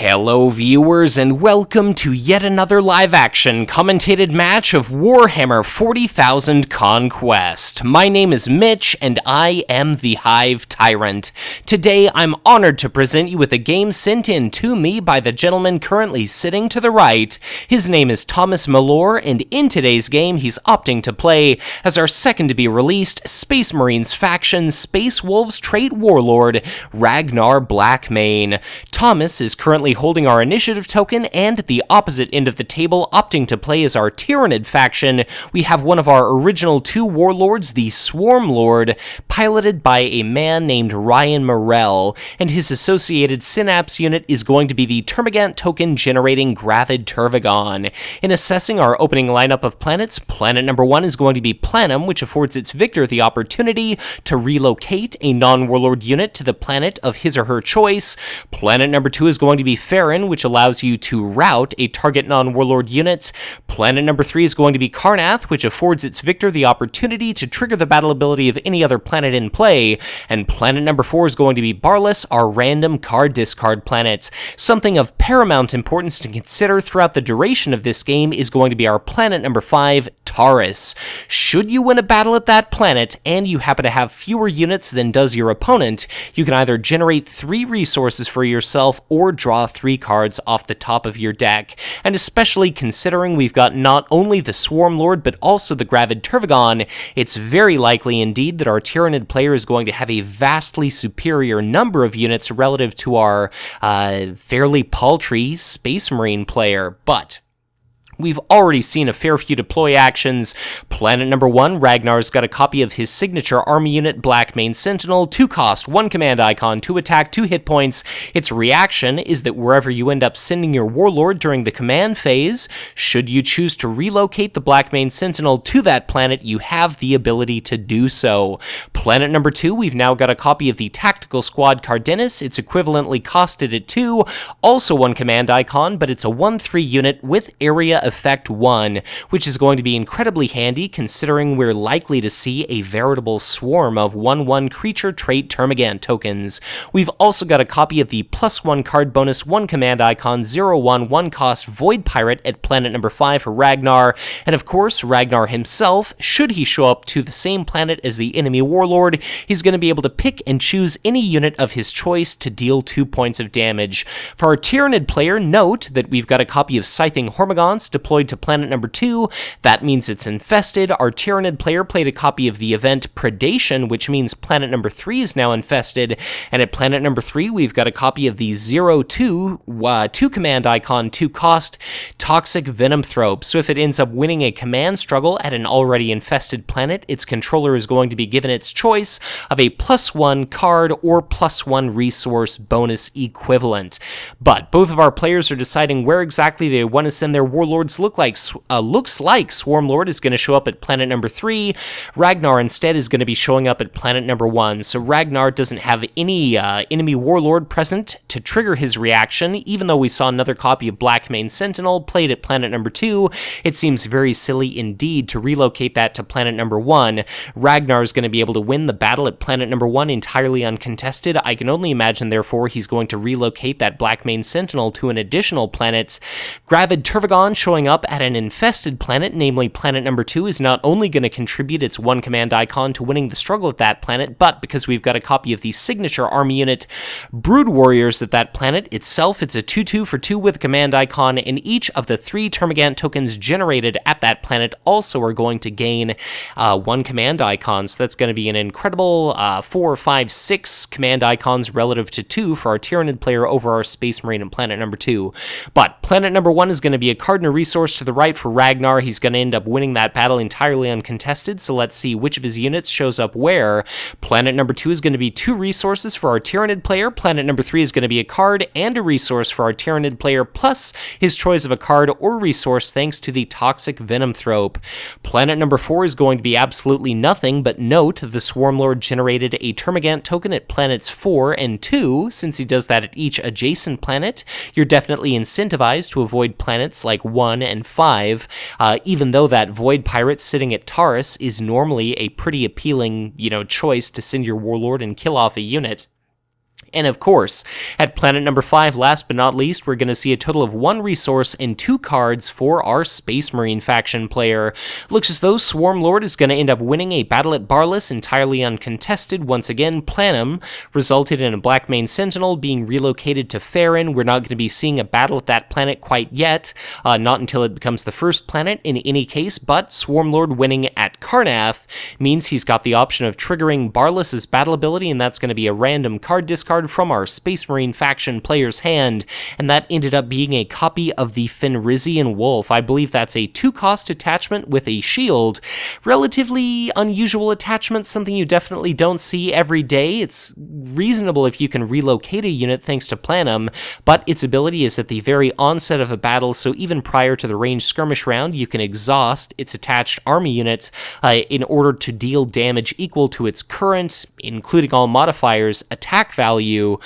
Hello viewers and welcome to yet another live-action commentated match of Warhammer 40,000 Conquest. My name is Mitch and I am the Hive Tyrant. Today I'm honored to present you with a game sent in to me by the gentleman currently sitting to the right. His name is Thomas Mellor, and in today's game he's opting to play as our second to be released Space Marines faction Space Wolves trait warlord, Ragnar Blackmane. Thomas is currently holding our initiative token, and at the opposite end of the table, opting to play as our Tyranid faction, we have one of our original two warlords, the Swarmlord, piloted by a man named Ryan Murrell, and his associated synapse unit is going to be the Termagant token generating Gravid Turvagon. In assessing our opening lineup of planets, planet number 1 is going to be Planum, which affords its victor the opportunity to relocate a non-warlord unit to the planet of his or her choice. Planet number 2 is going to be Farron, which allows you to rout a target non-warlord unit. Planet number 3 is going to be Karnath, which affords its victor the opportunity to trigger the battle ability of any other planet in play. And planet number 4 is going to be Barlas, our random card discard planet. Something of paramount importance to consider throughout the duration of this game is going to be our planet number 5, Taurus. Should you win a battle at that planet, and you happen to have fewer units than does your opponent, you can either generate 3 resources for yourself or draw 3 cards off the top of your deck. And especially considering we've got not only the Swarmlord but also the Gravid Turvagon, it's very likely indeed that our Tyranid player is going to have a vastly superior number of units relative to our fairly paltry Space Marine player. But we've already seen a fair few deploy actions. Planet number 1, Ragnar's got a copy of his signature army unit, Blackmane Sentinel, 2 cost, 1 command icon, 2 attack, 2 hit points. Its reaction is that wherever you end up sending your warlord during the command phase, should you choose to relocate the Blackmane Sentinel to that planet, you have the ability to do so. Planet number 2, we've now got a copy of the Tactical Squad Cardenas. It's equivalently costed at 2, also 1 command icon, but it's a 1/3 unit with area effect 1, which is going to be incredibly handy considering we're likely to see a veritable swarm of 1/1 creature trait Termagant tokens. We've also got a copy of the +1 card bonus 1 command icon 0/1 1 cost Void Pirate at planet number 5 for Ragnar, and of course Ragnar himself, should he show up to the same planet as the enemy warlord, he's going to be able to pick and choose any unit of his choice to deal 2 points of damage. For our Tyranid player, note that we've got a copy of Scything Hormigons deployed to planet number 2. That means it's infested. Our Tyranid player played a copy of the event Predation, which means planet number 3 is now infested. And at planet number 3, we've got a copy of the 0/2 2 command icon, 2 cost Toxic Venomthrope. So if it ends up winning a command struggle at an already infested planet, its controller is going to be given its choice of a +1 card or +1 resource bonus equivalent. But both of our players are deciding where exactly they want to send their warlords. Looks like Swarmlord is going to show up at planet number 3. Ragnar instead is going to be showing up at planet number 1. So Ragnar doesn't have any enemy warlord present to trigger his reaction. Even though we saw another copy of Blackmane Sentinel played at planet number 2, it seems very silly indeed to relocate that to planet number 1. Ragnar is going to be able to win the battle at planet number 1 entirely uncontested. I can only imagine, therefore, he's going to relocate that Blackmane Sentinel to an additional planet. Gravid Turvagon showing up at an infested planet, namely planet number 2, is not only going to contribute its 1 command icon to winning the struggle at that planet, but because we've got a copy of the signature army unit Brood Warriors at that planet itself, it's a 2/2 for 2 with command icon, and each of the 3 Termagant tokens generated at that planet also are going to gain 1 command icon. So that's going to be an incredible 4, 5, 6 command icons relative to 2 for our Tyranid player over our Space Marine and planet number 2. But planet number 1 is going to be a card and a resource to the right for Ragnar. He's going to end up winning that battle entirely uncontested, so let's see which of his units shows up where. Planet number 2 is going to be 2 resources for our Tyranid player. Planet number 3 is going to be a card and a resource for our Tyranid player, plus his choice of a card or resource thanks to the Toxic Venomthrope. Planet number 4 is going to be absolutely nothing, but note the Swarmlord generated a Termagant token at planets 4 and 2. Since he does that at each adjacent planet, you're definitely incentivized to avoid planets like 1 and 5, even though that Void Pirate sitting at Taurus is normally a pretty appealing, choice to send your warlord and kill off a unit. And of course, at planet number 5, last but not least, we're going to see a total of 1 resource and 2 cards for our Space Marine faction player. Looks as though Swarmlord is going to end up winning a battle at Barlas entirely uncontested. Once again, Planum resulted in a Blackmane Sentinel being relocated to Farron. We're not going to be seeing a battle at that planet quite yet, not until it becomes the first planet in any case, but Swarmlord winning at Karnath means he's got the option of triggering Barlas's battle ability, and that's going to be a random card discard from our Space Marine faction player's hand, and that ended up being a copy of the Fenrisian Wolf. I believe that's a 2-cost attachment with a shield. Relatively unusual attachment, something you definitely don't see every day. It's reasonable if you can relocate a unit thanks to Planum, but its ability is at the very onset of a battle, so even prior to the ranged skirmish round, you can exhaust its attached army unit in order to deal damage equal to its current, including all modifiers, attack value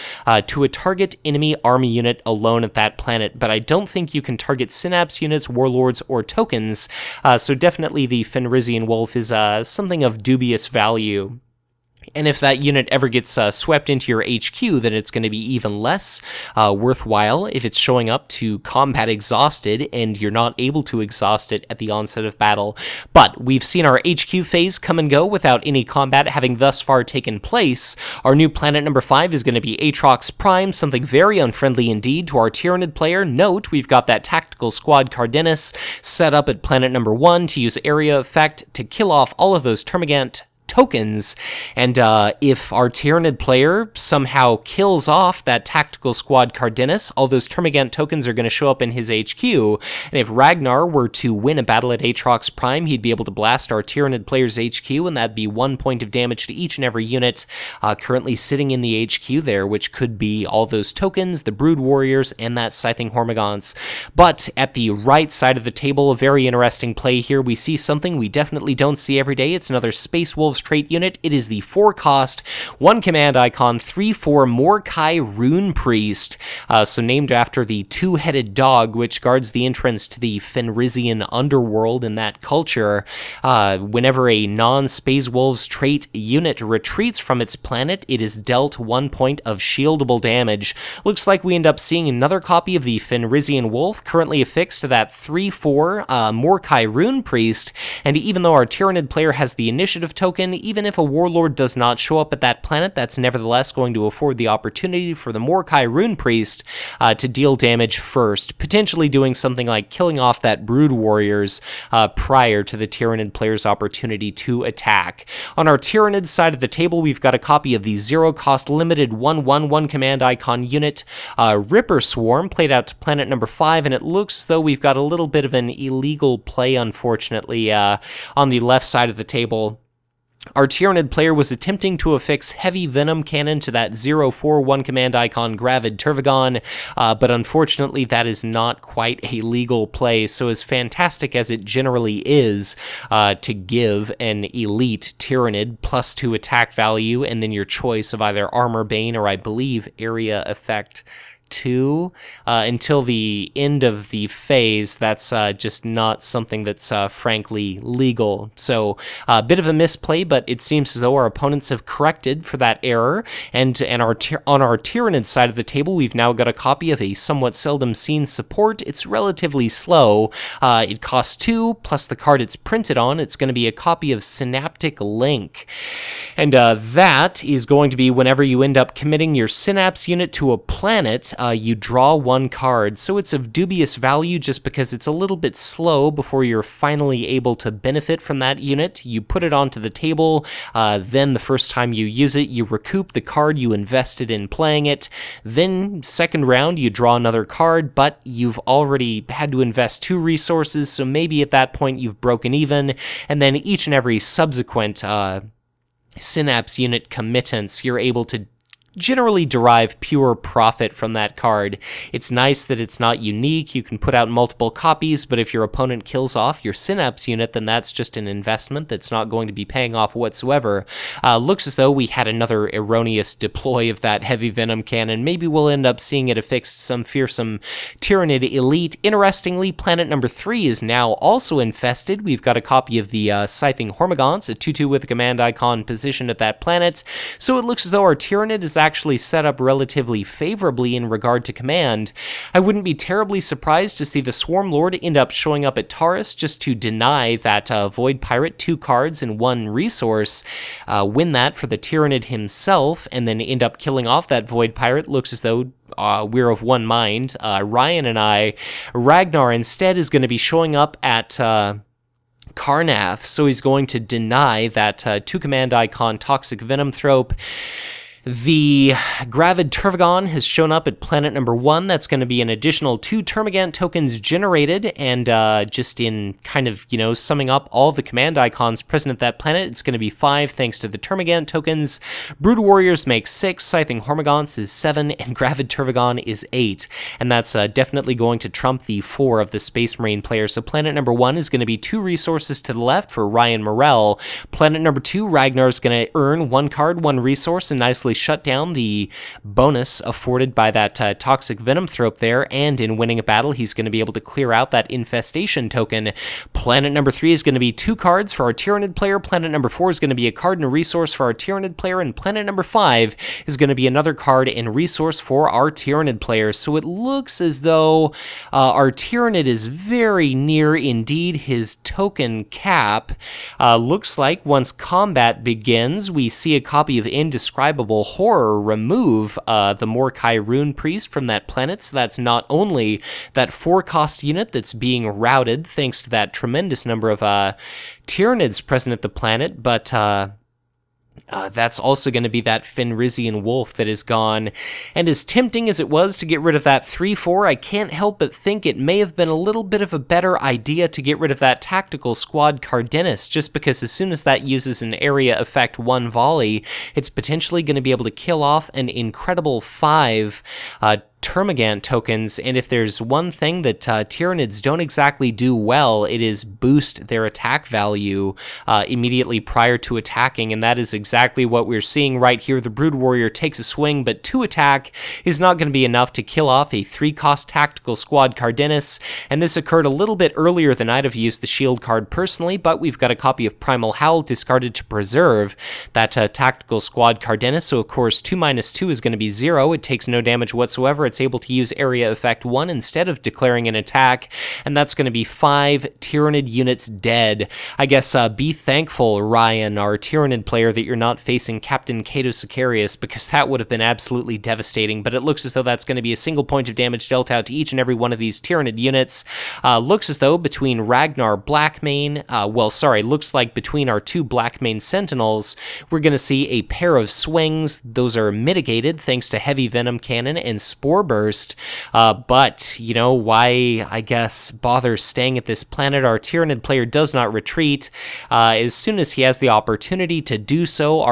to a target enemy army unit alone at that planet. But I don't think you can target synapse units, warlords, or tokens, so definitely the Fenrisian Wolf is something of dubious value. And if that unit ever gets swept into your HQ, then it's going to be even less worthwhile if it's showing up to combat exhausted and you're not able to exhaust it at the onset of battle. But we've seen our HQ phase come and go without any combat having thus far taken place. Our new planet number 5 is going to be Aatrox Prime, something very unfriendly indeed to our Tyranid player. Note, we've got that Tactical Squad Cardenas set up at planet number 1 to use area effect to kill off all of those Termagant tokens, and if our Tyranid player somehow kills off that Tactical Squad Cardenas, all those Termagant tokens are going to show up in his HQ, and if Ragnar were to win a battle at Aatrox Prime, he'd be able to blast our Tyranid player's HQ, and that'd be 1 point of damage to each and every unit currently sitting in the HQ there, which could be all those tokens, the Brood Warriors, and that Scything Hormagaunts. But at the right side of the table, a very interesting play here. We see something we definitely don't see every day. It's another Space Wolves trait unit. It is the 4-cost, 1 command icon, 3/4 Morkai Rune Priest, so named after the 2-headed dog which guards the entrance to the Fenrisian underworld in that culture. Whenever a non-Space Wolves trait unit retreats from its planet, it is dealt 1 point of shieldable damage. Looks like we end up seeing another copy of the Fenrisian Wolf, currently affixed to that 3/4 Morkai Rune Priest, and even though our Tyranid player has the initiative token, even if a Warlord does not show up at that planet, that's nevertheless going to afford the opportunity for the Morkai Rune Priest to deal damage first, potentially doing something like killing off that Brood Warriors prior to the Tyranid player's opportunity to attack. On our Tyranid side of the table, we've got a copy of the 0-cost limited 1/1 command icon unit, Ripper Swarm, played out to planet number 5, and it looks as though we've got a little bit of an illegal play, unfortunately, on the left side of the table. Our Tyranid player was attempting to affix Heavy Venom Cannon to that 0/4 command icon Gravid Turvagon, but unfortunately that is not quite a legal play, so as fantastic as it generally is to give an elite Tyranid +2 attack value and then your choice of either Armor Bane or I believe Area Effect 2 until the end of the phase, that's just not something that's frankly legal. So a bit of a misplay, but it seems as though our opponents have corrected for that error, and on our Tyranid side of the table, we've now got a copy of a somewhat seldom seen support. It's relatively slow. It costs 2, plus the card it's printed on. It's going to be a copy of Synaptic Link, and that is going to be whenever you end up committing your Synapse unit to a planet, you draw 1 card, so it's of dubious value just because it's a little bit slow before you're finally able to benefit from that unit. You put it onto the table, then the first time you use it, you recoup the card you invested in playing it, then second round you draw another card, but you've already had to invest 2 resources, so maybe at that point you've broken even, and then each and every subsequent Synapse unit committance, you're able to generally derive pure profit from that card. It's nice that it's not unique. You can put out multiple copies, but if your opponent kills off your Synapse unit, then that's just an investment that's not going to be paying off whatsoever. Looks as though we had another erroneous deploy of that Heavy Venom Cannon. Maybe we'll end up seeing it affixed some fearsome Tyranid Elite. Interestingly, planet number 3 is now also infested. We've got a copy of the Scything Hormagaunts, a 2/2 with a command icon positioned at that planet. So it looks as though our Tyranid is actually set up relatively favorably in regard to command, I wouldn't be terribly surprised to see the Swarmlord end up showing up at Taurus just to deny that Void Pirate 2 cards and 1 resource, win that for the Tyranid himself, and then end up killing off that Void Pirate. Looks as though we're of one mind. Ryan and I. Ragnar instead is going to be showing up at Karnath, so he's going to deny that 2-command icon Toxic Venomthrope. The Gravid Tervagon has shown up at planet number 1. That's going to be an additional 2 Termagant tokens generated, and just in kind of, summing up all the command icons present at that planet, it's going to be 5 thanks to the Termagant tokens. Brood Warriors make 6, Scything Hormagaunts is 7, and Gravid Tervagon is 8. And that's definitely going to trump the 4 of the Space Marine player. So planet number 1 is going to be 2 resources to the left for Ryan Murrell. Planet number 2, Ragnar is going to earn 1 card, 1 resource, and nicely shut down the bonus afforded by that Toxic Venomthrope there, and in winning a battle, he's going to be able to clear out that Infestation token. Planet number 3 is going to be 2 cards for our Tyranid player, planet number 4 is going to be a card and a resource for our Tyranid player, and planet number 5 is going to be another card and resource for our Tyranid player. So it looks as though our Tyranid is very near indeed his token cap. Looks like once combat begins, we see a copy of Indescribable Horror remove the Morkai Rune Priest from that planet, so that's not only that 4-cost unit that's being routed thanks to that tremendous number of Tyranids present at the planet, but that's also going to be that Fenrisian Wolf that is gone. And as tempting as it was to get rid of that 3-4, I can't help but think it may have been a little bit of a better idea to get rid of that Tactical Squad Cardenas, just because as soon as that uses an area effect 1 volley, it's potentially going to be able to kill off an incredible 5 Termagant tokens, and if there's one thing that Tyranids don't exactly do well, it is boost their attack value immediately prior to attacking, and that is exactly what we're seeing right here. The Brood Warrior takes a swing, but 2 attack is not going to be enough to kill off a 3-cost Tactical Squad Cardenas, and this occurred a little bit earlier than I'd have used the shield card personally, but we've got a copy of Primal Howl discarded to preserve that Tactical Squad Cardenas, so of course 2-2 is going to be 0. It takes no damage whatsoever. It's able to use area effect 1 instead of declaring an attack, and that's going to be 5 Tyranid units dead. I guess be thankful, Ryan, our Tyranid player, that you're not facing Captain Cato Sicarius, because that would have been absolutely devastating, but it looks as though that's going to be a single point of damage dealt out to each and every one of these Tyranid units. Looks as though between Ragnar Blackmane, looks like between our 2 Blackmane Sentinels, we're going to see a pair of swings. Those are mitigated thanks to Heavy Venom Cannon and Spore Burst, but, why, I guess, bother staying at this planet? Our Tyranid player does not retreat. As soon as he has the opportunity to do so,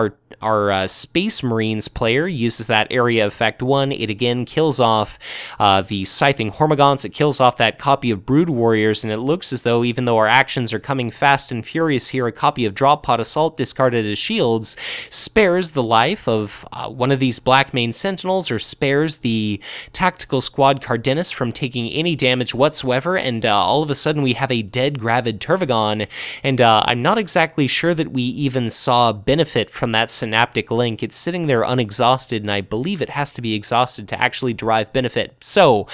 our Space Marines player uses that area effect 1. It again kills off the Scything Hormagaunts. It kills off that copy of Brood Warriors, and it looks as though, even though our actions are coming fast and furious here, a copy of Drop Pod Assault discarded as shields spares the life of one of these Blackmane Sentinels, or spares the Tactical Squad Cardenas from taking any damage whatsoever, and all of a sudden we have a dead Gravid Tervagon, and I'm not exactly sure that we even saw benefit from that synaptic link. It's sitting there unexhausted, and I believe it has to be exhausted to actually derive benefit. So,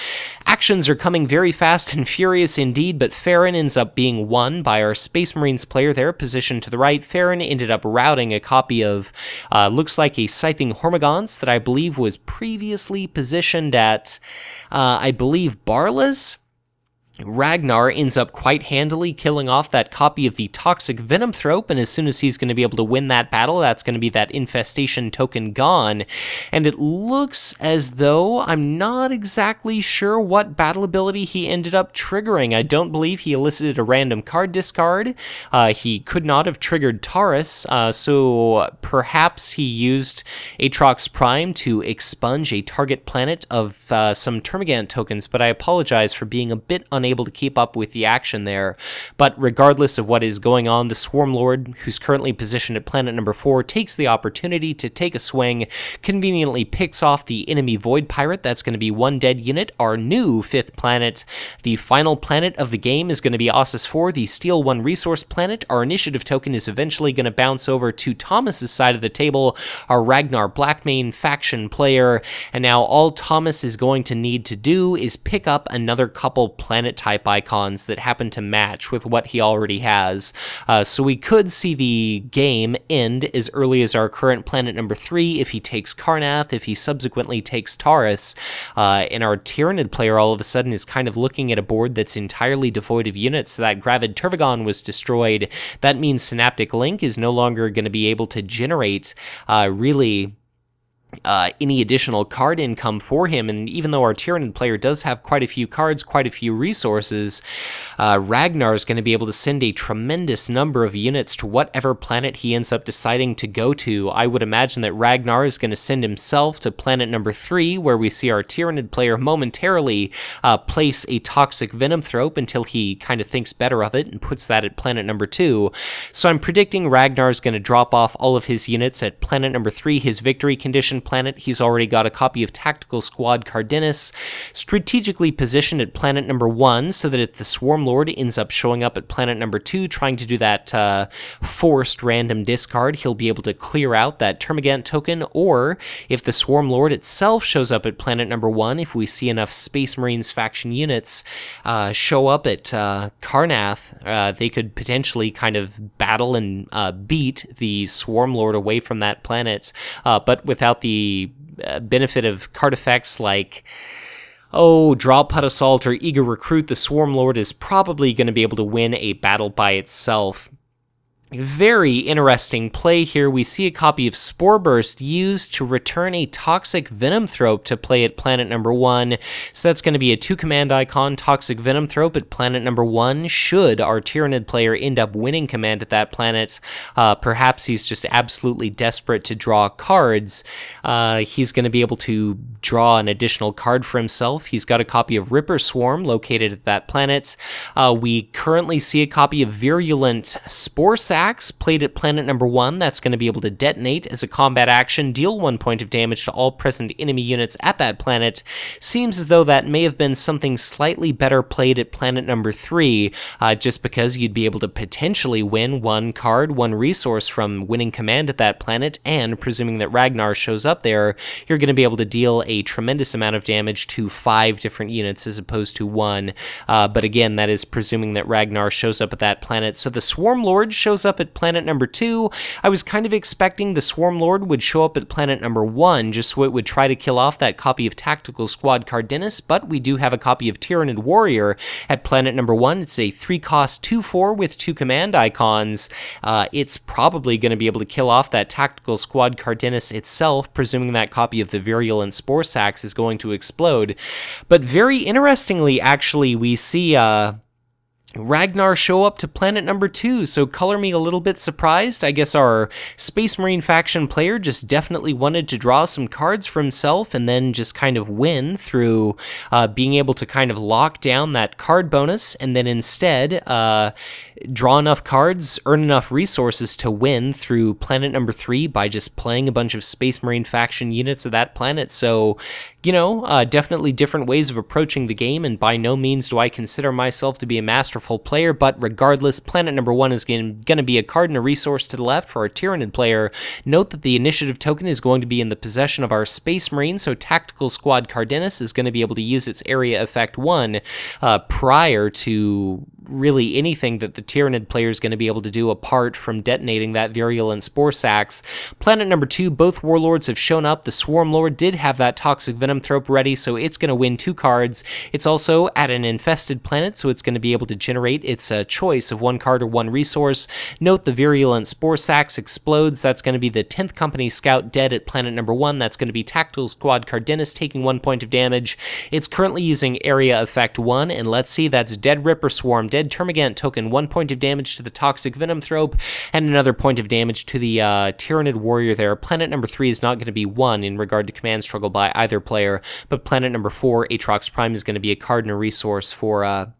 actions are coming very fast and furious indeed, but Farron ends up being won by our Space Marines player there, positioned to the right. Farron ended up routing a copy of, looks like a Scything Hormagaunts that I believe was previously positioned at, I believe, Barla's. Ragnar ends up quite handily killing off that copy of the Toxic Venomthrope, and as soon as he's going to be able to win that battle, that's going to be that Infestation token gone. And it looks as though I'm not exactly sure what battle ability he ended up triggering. I don't believe he elicited a random card discard. He could not have triggered Taurus, so perhaps he used Aatrox Prime to expunge a target planet of some Termagant tokens, but I apologize for being a bit unable able to keep up with the action there. But regardless of what is going on, the Swarmlord, who's currently positioned at planet number 4, takes the opportunity to take a swing, conveniently picks off the enemy Void Pirate. That's going to be 1 dead unit, our new 5th planet. The final planet of the game is going to be Ossus 4, the Steel 1 resource planet. Our initiative token is eventually going to bounce over to Thomas's side of the table, our Ragnar Blackmane faction player, and now all Thomas is going to need to do is pick up another couple planet type icons that happen to match with what he already has. So we could see the game end as early as our current planet number 3 if he takes Karnath, if he subsequently takes Taurus, and our Tyranid player all of a sudden is kind of looking at a board that's entirely devoid of units. So that Gravid Turvagon was destroyed. That means Synaptic Link is no longer going to be able to generate really any additional card income for him. And even though our Tyranid player does have quite a few cards, quite a few resources, Ragnar is going to be able to send a tremendous number of units to whatever planet he ends up deciding to go to. I would imagine that Ragnar is going to send himself to planet number 3, where we see our Tyranid player momentarily place a Toxic Venomthrope until he kind of thinks better of it and puts that at planet number 2. So I'm predicting Ragnar is going to drop off all of his units at planet number 3, his victory condition planet. He's already got a copy of Tactical Squad Cardenas strategically positioned at planet number 1, so that if the Swarmlord ends up showing up at planet number 2 trying to do that forced random discard, he'll be able to clear out that Termagant token. Or if the Swarmlord itself shows up at planet number 1, if we see enough Space Marines faction units show up at Karnath, they could potentially kind of battle and beat the Swarmlord away from that planet, but without the benefit of card effects like Draw Put Assault or Eager Recruit, the Swarmlord is probably going to be able to win a battle by itself. Very interesting play here. We see a copy of Spore Burst used to return a Toxic Venomthrope to play at planet number 1. So that's going to be a 2-command icon, Toxic Venomthrope at planet number 1. Should our Tyranid player end up winning command at that planet, perhaps he's just absolutely desperate to draw cards. He's going to be able to draw an additional card for himself. He's got a copy of Ripper Swarm located at that planet. We currently see a copy of Virulent Spore Sac played at planet number 1. That's going to be able to detonate as a combat action, deal 1 point of damage to all present enemy units at that planet. Seems as though that may have been something slightly better played at planet number 3, just because you'd be able to potentially win 1 card, 1 resource from winning command at that planet, and presuming that Ragnar shows up there, you're going to be able to deal a tremendous amount of damage to 5 different units as opposed to 1. But again, that is presuming that Ragnar shows up at that planet. So the Swarmlord shows up at planet number 2. I was kind of expecting the Swarmlord would show up at planet number 1, just so it would try to kill off that copy of Tactical Squad Cardenas, but we do have a copy of Tyranid Warrior at planet number 1. It's a 3-cost 2/4 with 2 command icons. It's probably going to be able to kill off that Tactical Squad Cardenas itself, presuming that copy of the Virulent Spore Sacs is going to explode. But very interestingly, actually, we see Ragnar show up to planet number 2, so color me a little bit surprised. I guess our Space Marine faction player just definitely wanted to draw some cards for himself and then just kind of win through being able to kind of lock down that card bonus, and then instead draw enough cards, earn enough resources to win through planet number 3 by just playing a bunch of Space Marine faction units of that planet. So, you know, definitely different ways of approaching the game, and by no means do I consider myself to be a masterful player, but regardless, planet number 1 is going to be a card and a resource to the left for our Tyranid player. Note that the initiative token is going to be in the possession of our Space Marine, so Tactical Squad Cardenas is going to be able to use its Area Effect 1 prior to really anything that the Tyranid player is going to be able to do apart from detonating that Virulent Spore Sacs. Planet number 2, both Warlords have shown up. The Swarmlord did have that Toxic Venomthrope ready, so it's going to win 2 cards. It's also at an infested planet, so it's going to be able to generate its choice of 1 card or 1 resource. Note the Virulent Spore Sacs explodes. That's going to be the 10th Company Scout dead at planet number 1. That's going to be Tactical Squad Cardenas taking 1 point of damage. It's currently using Area Effect 1, and let's see, that's Dead Ripper Swarm, Dead Termagant token, 1 point of damage to the Toxic Venomthrope, and another point of damage to the Tyranid Warrior there. Planet number 3 is not going to be 1 in regard to command struggle by either player, but planet number 4, Aatrox Prime, is going to be a card and a resource for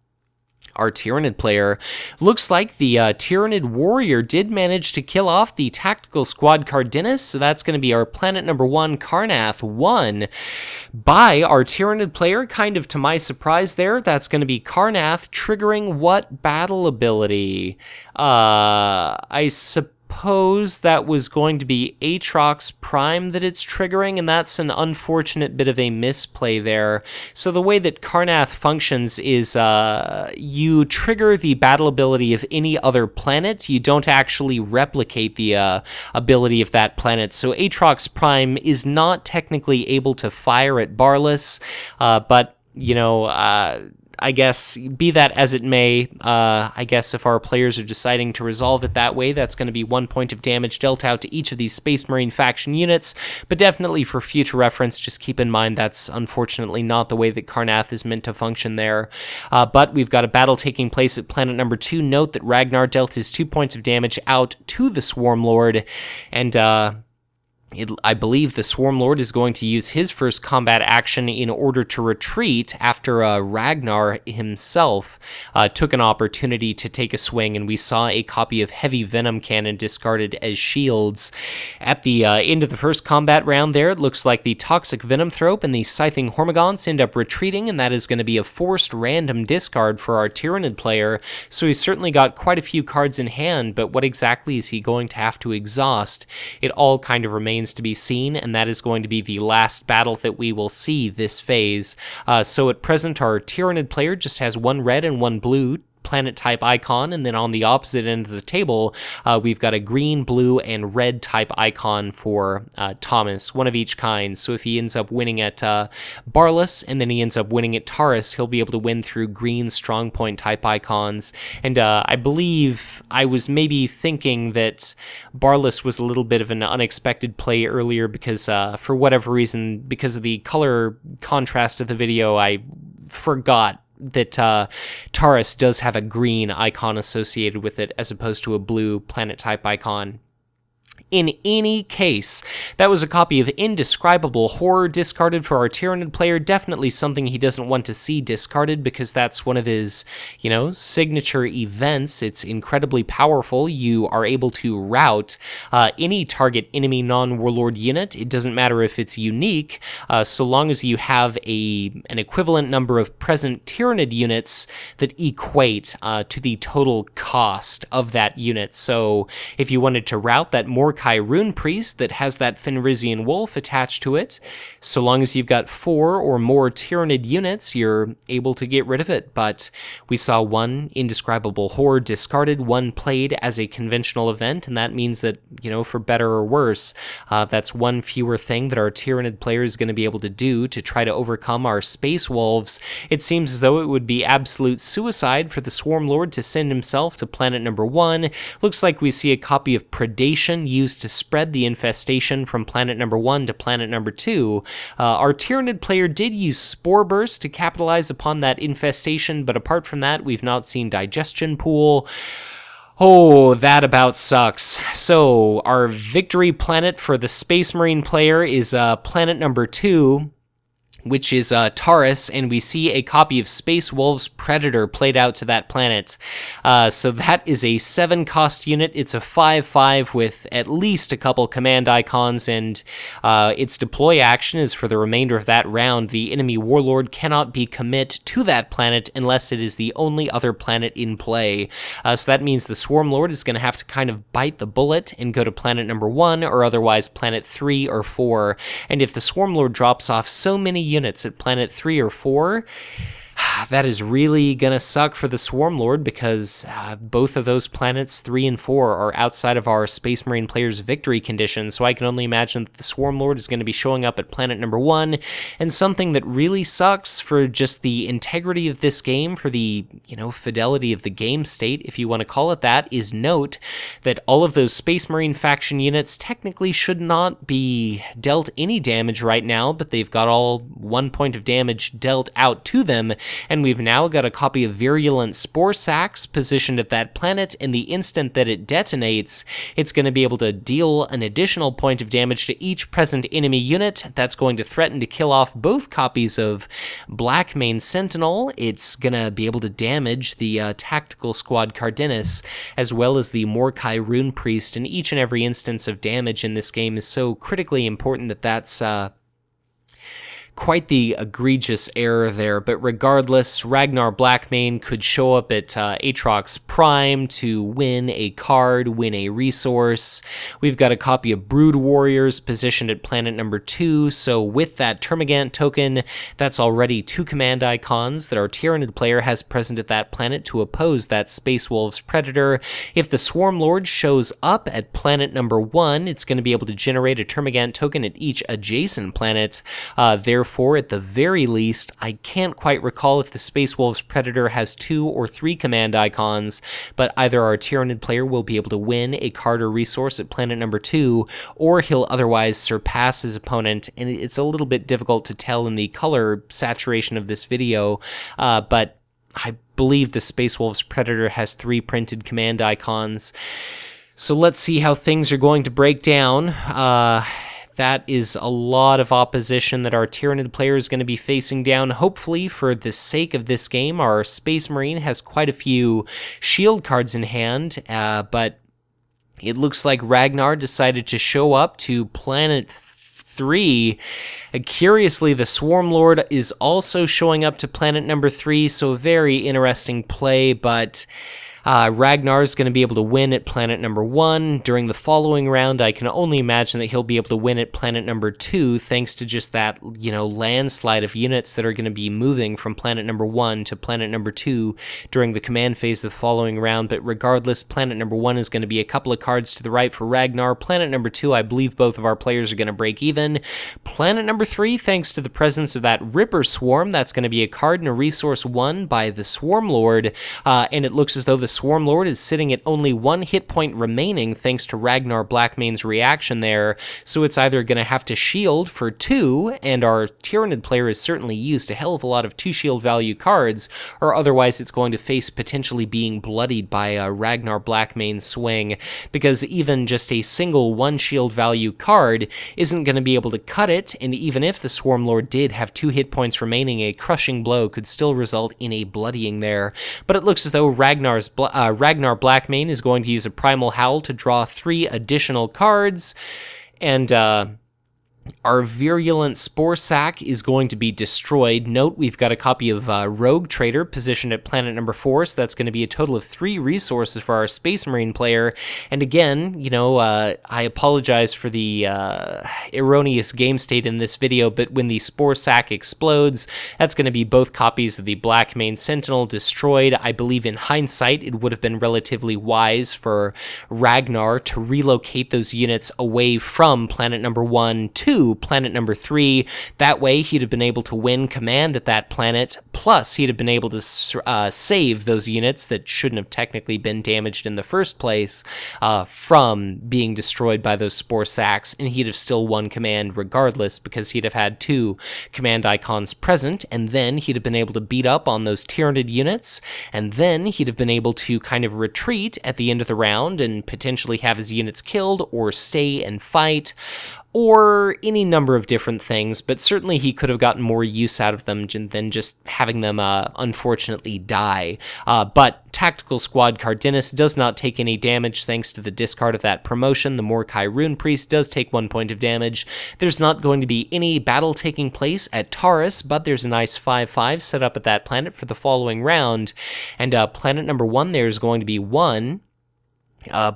our Tyranid player. Looks like the Tyranid Warrior did manage to kill off the tactical squad Cardenas, so that's going to be our planet number 1, Karrnath, 1 by our Tyranid player. Kind of to my surprise there, that's going to be Karrnath triggering what battle ability? I suppose that was going to be Aatrox Prime that it's triggering, and that's an unfortunate bit of a misplay there. So the way that Karrnath functions is you trigger the battle ability of any other planet. You don't actually replicate the ability of that planet. So Aatrox Prime is not technically able to fire at Barlas, but, you know, I guess, be that as it may, I guess if our players are deciding to resolve it that way, that's going to be 1 point of damage dealt out to each of these Space Marine faction units, but definitely for future reference, just keep in mind that's unfortunately not the way that Karrnath is meant to function there. But we've got a battle taking place at planet number 2. Note that Ragnar dealt his 2 points of damage out to the Swarmlord, and I believe the Swarmlord is going to use his first combat action in order to retreat after Ragnar himself took an opportunity to take a swing, and we saw a copy of Heavy Venom Cannon discarded as shields. At the end of the first combat round there, it looks like the Toxic Venomthrope and the Scything Hormagaunts end up retreating, and that is going to be a forced random discard for our Tyranid player, so he's certainly got quite a few cards in hand, but what exactly is he going to have to exhaust? It all kind of remains to be seen, and that is going to be the last battle that we will see this phase. So at present, our Tyranid player just has 1 red and 1 blue planet type icon, and then on the opposite end of the table we've got a green, blue, and red type icon for Thomas, one of each kind. So if he ends up winning at Barlas and then he ends up winning at Taurus, he'll be able to win through green strong point type icons. And I believe I was maybe thinking that Barlas was a little bit of an unexpected play earlier because for whatever reason, because of the color contrast of the video, I forgot that Taurus does have a green icon associated with it as opposed to a blue planet type icon. In any case, that was a copy of Indescribable Horror discarded for our Tyranid player. Definitely something he doesn't want to see discarded because that's one of his, you know, signature events. It's incredibly powerful. You are able to rout any target enemy non-warlord unit. It doesn't matter if it's unique, so long as you have an equivalent number of present Tyranid units that equate to the total cost of that unit. So if you wanted to rout that Mordecai Rune Priest that has that Fenrisian Wolf attached to it, so long as you've got 4 or more Tyranid units, you're able to get rid of it. But we saw 1 Indescribable Horror discarded, 1 played as a conventional event, and that means that, you know, for better or worse, that's 1 fewer thing that our Tyranid player is going to be able to do to try to overcome our Space Wolves. It seems as though it would be absolute suicide for the Swarmlord to send himself to planet number 1. Looks like we see a copy of Predation used to spread the infestation from planet number 1 to planet number 2. Our Tyranid player did use Spore Burst to capitalize upon that infestation, but apart from that, we've not seen Digestion Pool. Oh, that about sucks. So, our victory planet for the Space Marine player is planet number 2, which is Taurus, and we see a copy of Space Wolves Predator played out to that planet. So that is a 7-cost unit. It's a 5/5 with at least a couple command icons, and its deploy action is for the remainder of that round. The enemy warlord cannot be commit to that planet unless it is the only other planet in play. So that means the Swarmlord is going to have to kind of bite the bullet and go to planet number 1, or otherwise planet 3 or 4. And if the Swarmlord drops off so many units at planet 3 or 4, that is really gonna suck for the Swarmlord because both of those planets 3 and 4 are outside of our Space Marine player's victory condition, so I can only imagine that the Swarmlord is going to be showing up at planet number 1, and something that really sucks for just the integrity of this game, for the, you know, fidelity of the game state, if you want to call it that, is note that all of those Space Marine faction units technically should not be dealt any damage right now, but they've got all 1 point of damage dealt out to them and we've now got a copy of Virulent Spore Sacs positioned at that planet. In the instant that it detonates, it's going to be able to deal an additional point of damage to each present enemy unit. That's going to threaten to kill off both copies of Blackmane Sentinel. It's going to be able to damage the Tactical Squad Cardenas, as well as the Morkai Rune Priest, and each and every instance of damage in this game is so critically important that that's quite the egregious error there. But regardless, Ragnar Blackmane could show up at Aatrox Prime to win a card, win a resource. We've got a copy of Brood Warriors positioned at planet number 2, so with that Termagant token, that's already 2 command icons that our Tyranid player has present at that planet to oppose that Space Wolves Predator. If the Swarmlord shows up at planet number 1, it's going to be able to generate a Termagant token at each adjacent planet. Therefore, at the very least, I can't quite recall if the Space Wolves Predator has 2 or 3 command icons, but either our Tyranid player will be able to win a card or resource at planet number 2, or he'll otherwise surpass his opponent, and it's a little bit difficult to tell in the color saturation of this video, but I believe the Space Wolves Predator has 3 printed command icons. So let's see how things are going to break down. That is a lot of opposition that our Tyranid player is going to be facing down. Hopefully, for the sake of this game, our Space Marine has quite a few shield cards in hand, but it looks like Ragnar decided to show up to planet 3. Curiously, the Swarmlord is also showing up to planet number 3, so a very interesting play, but Ragnar is going to be able to win at planet number 1. During the following round, I can only imagine that he'll be able to win at planet number 2, thanks to just that, landslide of units that are going to be moving from planet number 1 to planet number 2 during the command phase of the following round. But regardless, planet number 1 is going to be a couple of cards to the right for Ragnar. Planet number 2, I believe both of our players are going to break even. Planet number 3, thanks to the presence of that Ripper Swarm, that's going to be a card and a resource won by the Swarmlord, and it looks as though the Swarmlord is sitting at only 1 hit point remaining thanks to Ragnar Blackmane's reaction there, so it's either going to have to shield for 2, and our Tyranid player is certainly used a hell of a lot of 2 shield value cards, or otherwise it's going to face potentially being bloodied by a Ragnar Blackmane swing, because even just a single 1 shield value card isn't going to be able to cut it, and even if the Swarmlord did have 2 hit points remaining, a crushing blow could still result in a bloodying there. But it looks as though Ragnar Blackmane is going to use a Primal Howl to draw 3 additional cards, and our Virulent Spore Sac is going to be destroyed. Note, we've got a copy of Rogue Trader positioned at planet number 4, so that's going to be a total of 3 resources for our Space Marine player. And again, I apologize for the erroneous game state in this video, but when the Spore Sac explodes, that's going to be both copies of the Blackmane Sentinel destroyed. I believe in hindsight, it would have been relatively wise for Ragnar to relocate those units away from planet number 1 to planet number 3. That way, he'd have been able to win command at that planet, plus he'd have been able to save those units that shouldn't have technically been damaged in the first place from being destroyed by those Spore Sacs, and he'd have still won command regardless, because he'd have had 2 command icons present, and then he'd have been able to beat up on those Tyranid units, and then he'd have been able to kind of retreat at the end of the round and potentially have his units killed, or stay and fight, or any number of different things, but certainly he could have gotten more use out of them than just having them unfortunately die. But Tactical Squad Cardenas does not take any damage thanks to the discard of that promotion. The Morkai Rune Priest does take 1 point of damage. There's not going to be any battle taking place at Taurus, but there's a nice 5/5 set up at that planet for the following round, and planet number 1 there is going to be won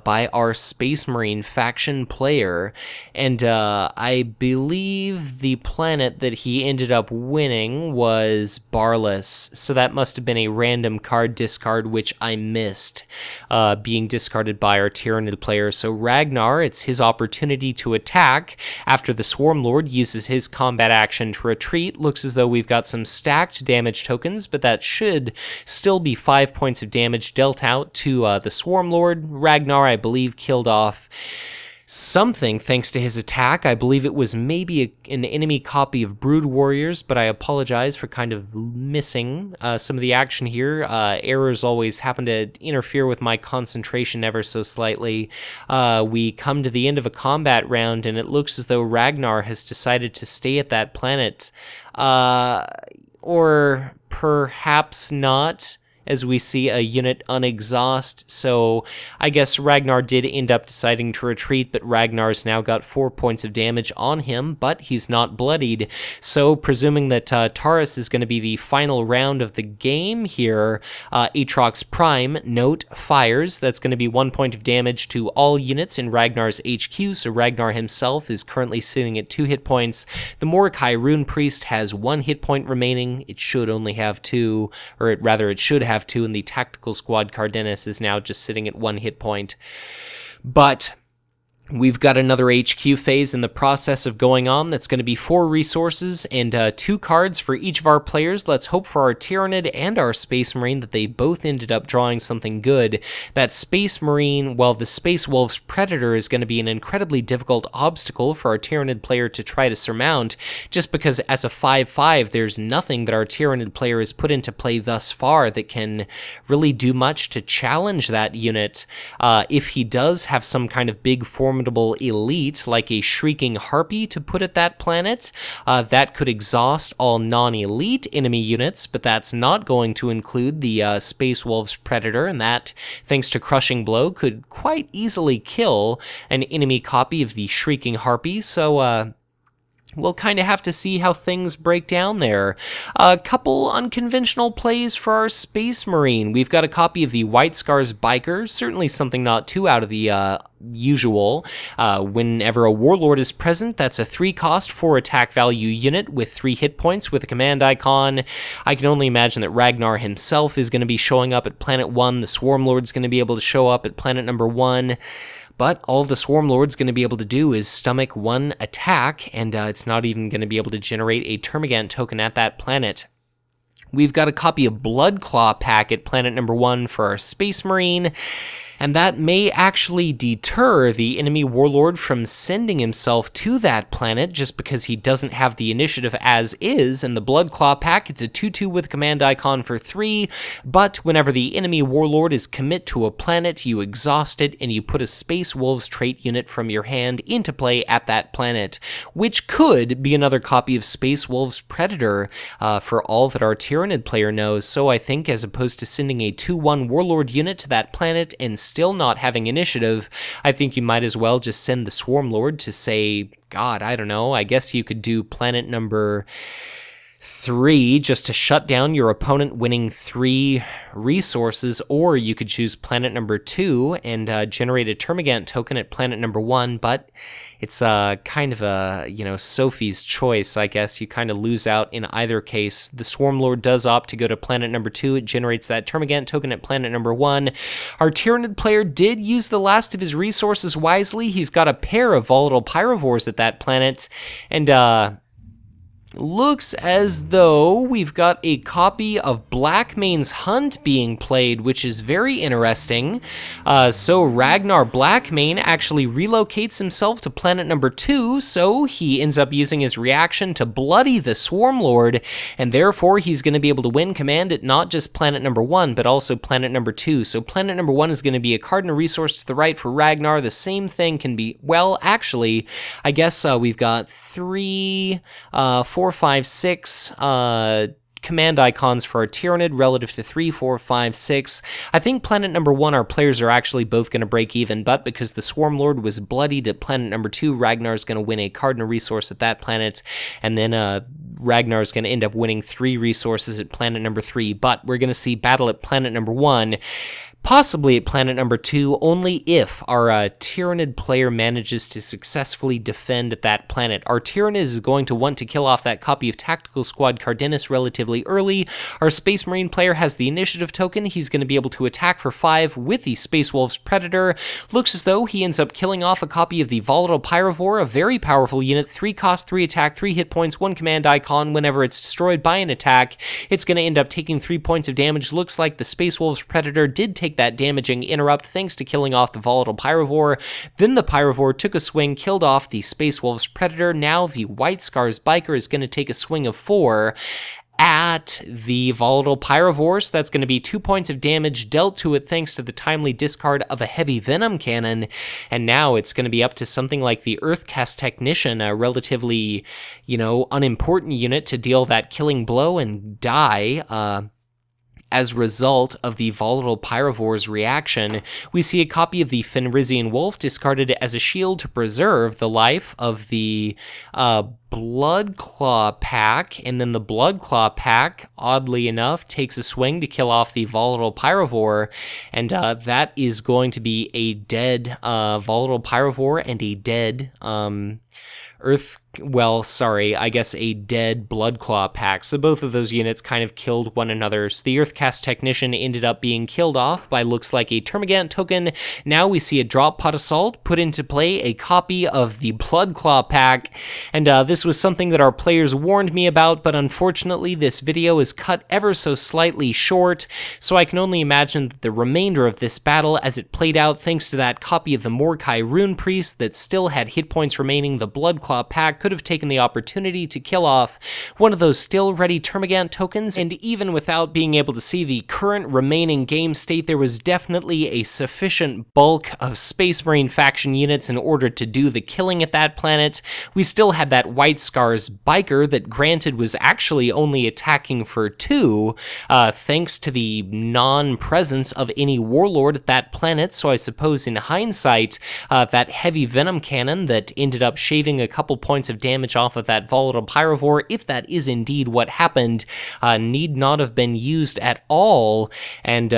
by our Space Marine faction player, and I believe the planet that he ended up winning was Barless, so that must have been a random card discard which I missed being discarded by our Tyranid player. So Ragnar, it's his opportunity to attack after the Swarmlord uses his combat action to retreat. Looks as though we've got some stacked damage tokens, but that should still be 5 points of damage dealt out to the Swarmlord. Ragnar, I believe, killed off something thanks to his attack. I believe it was maybe an enemy copy of Brood Warriors, but I apologize for kind of missing some of the action here. Errors always happen to interfere with my concentration ever so slightly. We come to the end of a combat round, and it looks as though Ragnar has decided to stay at that planet. Or perhaps not, as we see a unit unexhaust. So I guess Ragnar did end up deciding to retreat, but Ragnar's now got 4 points of damage on him, but he's not bloodied. So presuming that Taurus is going to be the final round of the game here, Aatrox Prime, note, fires. That's going to be 1 point of damage to all units in Ragnar's HQ, so Ragnar himself is currently sitting at 2 hit points. The Mordecai Rune Priest has 1 hit point remaining. It should only have 2, or it should have 2, and the Tactical Squad Cardenas is now just sitting at 1 hit point. But we've got another HQ phase in the process of going on. That's going to be 4 resources and 2 cards for each of our players. Let's hope for our Tyranid and our Space Marine that they both ended up drawing something good. That Space Marine, well, the Space Wolf's Predator is going to be an incredibly difficult obstacle for our Tyranid player to try to surmount, just because as a 5/5, there's nothing that our Tyranid player has put into play thus far that can really do much to challenge that unit. If he does have some kind of big formidable elite, like a Shrieking Harpy to put at that planet, that could exhaust all non-elite enemy units, but that's not going to include the Space Wolf's Predator, and that, thanks to Crushing Blow, could quite easily kill an enemy copy of the Shrieking Harpy, so we'll kind of have to see how things break down there. A couple unconventional plays for our Space Marine. We've got a copy of the White Scars Biker, certainly something not too out of the usual. Whenever a Warlord is present, that's a 3-cost, 4 attack value unit with 3 hit points with a command icon. I can only imagine that Ragnar himself is going to be showing up at Planet 1. The Swarmlord's going to be able to show up at Planet number 1. But all the Swarmlord's going to be able to do is stomach 1 attack, and it's not even going to be able to generate a Termagant token at that planet. We've got a copy of Bloodclaw Pack at Planet number 1 for our Space Marine, and that may actually deter the enemy Warlord from sending himself to that planet just because he doesn't have the initiative as is. And the Bloodclaw Pack, it's a 2/2 with command icon for 3, but whenever the enemy Warlord is commit to a planet, you exhaust it and you put a Space Wolves trait unit from your hand into play at that planet, which could be another copy of Space Wolves Predator for all that our Tyranid player knows. So I think as opposed to sending a 2/1 Warlord unit to that planet and still not having initiative, I think you might as well just send the Swarmlord to say, God, I don't know, I guess you could do planet number 3 just to shut down your opponent winning 3 resources, or you could choose planet number 2 and generate a Termagant token at planet number 1, but it's kind of a, Sophie's choice, I guess. You kind of lose out in either case. The Swarmlord does opt to go to planet number 2. It generates that Termagant token at planet number 1. Our Tyranid player did use the last of his resources wisely. He's got a pair of Volatile Pyrovores at that planet, and looks as though we've got a copy of Blackmane's Hunt being played, which is very interesting. So Ragnar Blackmane actually relocates himself to planet number 2, so he ends up using his reaction to bloody the Swarmlord, and therefore he's going to be able to win command at not just planet number 1, but also planet number 2. So planet number 1 is going to be a card and a resource to the right for Ragnar. The same thing can be, well, actually, I guess we've got 3, 4, 5, 6 command icons for our Tyranid relative to 3, 4, 5, 6. I think planet number 1, our players are actually both going to break even, but because the Swarmlord was bloodied at planet number 2, Ragnar's going to win a card and a resource at that planet, and then Ragnar's going to end up winning 3 resources at planet number 3, but we're going to see battle at planet number 1. Possibly at planet number 2, only if our Tyranid player manages to successfully defend at that planet. Our Tyranid is going to want to kill off that copy of Tactical Squad Cardenas relatively early. Our Space Marine player has the initiative token. He's going to be able to attack for 5 with the Space Wolves Predator. Looks as though he ends up killing off a copy of the Volatile Pyrovore, a very powerful unit, 3 cost, 3 attack, 3 hit points, 1 command icon. Whenever it's destroyed by an attack, it's going to end up taking 3 points of damage. Looks like the Space Wolves Predator did take take that damaging interrupt thanks to killing off the Volatile Pyrovore. Then the Pyrovore took a swing, killed off the Space Wolf's Predator. Now the White Scars Biker is going to take a swing of 4 at the Volatile Pyrovore, so that's going to be 2 points of damage dealt to it thanks to the timely discard of a Heavy Venom Cannon, and now it's going to be up to something like the Earthcast Technician, a relatively, unimportant unit, to deal that killing blow and die, as a result of the Volatile Pyrovore's reaction. We see a copy of the Fenrisian Wolf discarded as a shield to preserve the life of the Bloodclaw pack, and then the Bloodclaw pack, oddly enough, takes a swing to kill off the Volatile Pyrovore, and that is going to be a dead Volatile Pyrovore and a dead a dead Bloodclaw pack. So both of those units kind of killed one another. So the Earthcast Technician ended up being killed off by looks like a Termagant token. Now we see a Drop Pod Assault put into play a copy of the Bloodclaw pack, and this was something that our players warned me about, but unfortunately this video is cut ever so slightly short, so I can only imagine that the remainder of this battle as it played out, thanks to that copy of the Mordkai Rune Priest that still had hit points remaining, the Bloodclaw pack could have taken the opportunity to kill off one of those still ready Termagant tokens, and even without being able to see the current remaining game state, there was definitely a sufficient bulk of Space Marine faction units in order to do the killing at that planet. We still had that White Scars Biker that granted was actually only attacking for 2, thanks to the non-presence of any Warlord at that planet, so I suppose in hindsight, that Heavy Venom Cannon that ended up shaving a couple points of damage off of that Volatile Pyrovore, if that is indeed what happened, need not have been used at all, and,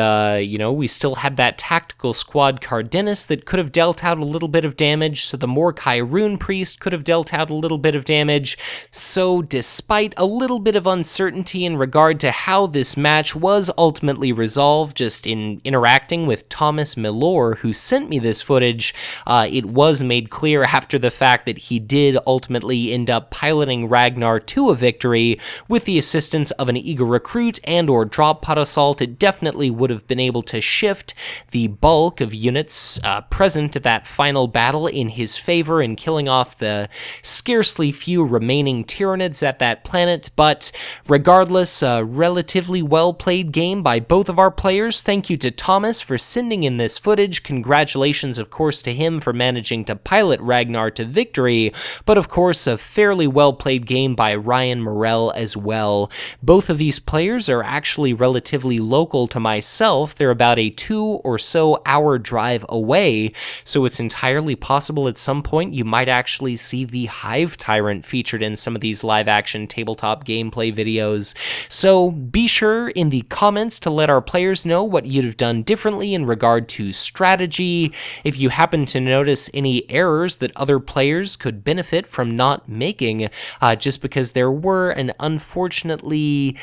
we still had that Tactical Squad Cardenas that could have dealt out a little bit of damage, so the Mordkai Rune Priest could have dealt out a little bit of damage. So despite a little bit of uncertainty in regard to how this match was ultimately resolved, just in interacting with Thomas Mellor, who sent me this footage, it was made clear after the fact that he did ultimately end up piloting Ragnar to a victory with the assistance of an eager recruit and or Drop Pod Assault. It definitely would have been able to shift the bulk of units present at that final battle in his favor in killing off the scarcely few remaining Tyranids at that planet, but regardless, a relatively well-played game by both of our players. Thank you to Thomas for sending in this footage. Congratulations, of course, to him for managing to pilot Ragnar to victory, but of course, a fairly well-played game by Ryan Murrell as well. Both of these players are actually relatively local to myself. They're about a 2 or so hour drive away, so it's entirely possible at some point you might actually see the Hive Tyrant featured in some of these live-action tabletop gameplay videos. So be sure in the comments to let our players know what you'd have done differently in regard to strategy. If you happen to notice any errors that other players could benefit from not making, just because there were an unfortunately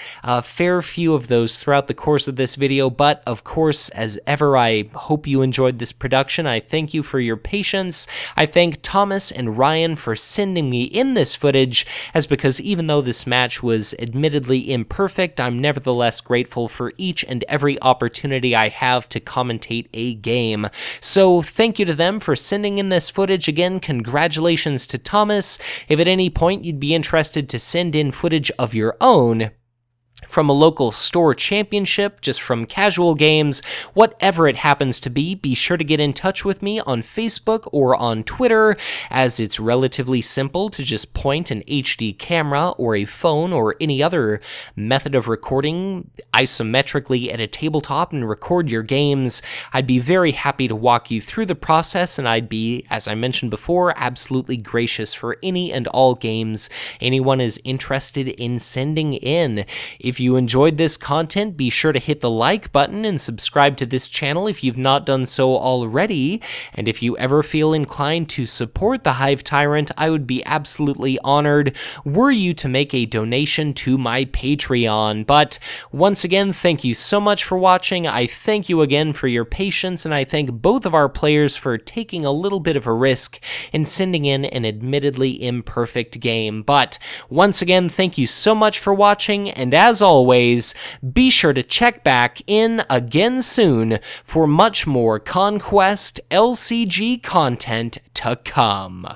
fair few of those throughout the course of this video. But of course, as ever, I hope you enjoyed this production. I thank you for your patience. I thank Thomas and Ryan for sending me in this footage, as because even though this match was admittedly imperfect, I'm nevertheless grateful for each and every opportunity I have to commentate a game. So thank you to them for sending in this footage. Again, congratulations to Thomas. If at any point you'd be interested to send in footage of your own, from a local store championship, just from casual games, whatever it happens to be sure to get in touch with me on Facebook or on Twitter, as it's relatively simple to just point an HD camera or a phone or any other method of recording isometrically at a tabletop and record your games. I'd be very happy to walk you through the process, and I'd be, as I mentioned before, absolutely gracious for any and all games anyone is interested in sending in. If you enjoyed this content, be sure to hit the like button and subscribe to this channel if you've not done so already. And if you ever feel inclined to support the Hive Tyrant, I would be absolutely honored were you to make a donation to my Patreon. But once again, thank you so much for watching. I thank you again for your patience, and I thank both of our players for taking a little bit of a risk in sending in an admittedly imperfect game. But once again, thank you so much for watching, and as always, be sure to check back in again soon for much more Conquest LCG content to come.